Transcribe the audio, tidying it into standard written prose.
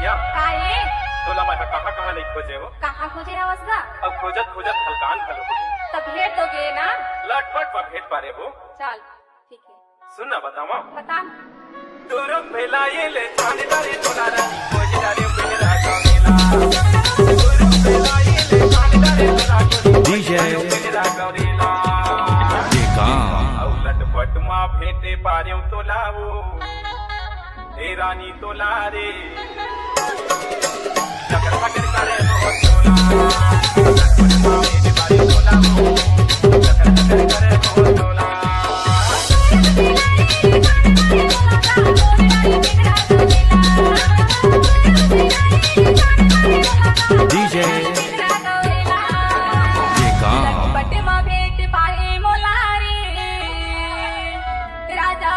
बिटिया काय तोला मैं कहाँ कहाँ नहीं खोजे हो। कहाँ खोजे आवाज का अब खोजत खोजत हलकान खलो हो तब भेट दोगे ना। लटपट पर भेट पारे हो। चल ठीक है सुन ना बतावा बता तोरो पहला ये ले जाने दारे तोला रानी खोजे दारे मेरा गवेला तोरो पहला ये ले जाने दारे तोला डीजे मेरा गवेला देखा औ लटपट मा भेटे पारे तोला वो ए रानी तोला रे जगर फकर करे हो तोला लटपट मा भेटे पारे तोला वो जगर फकर करे हो तोला डीजे देखा भेट पाए मोला रे राजा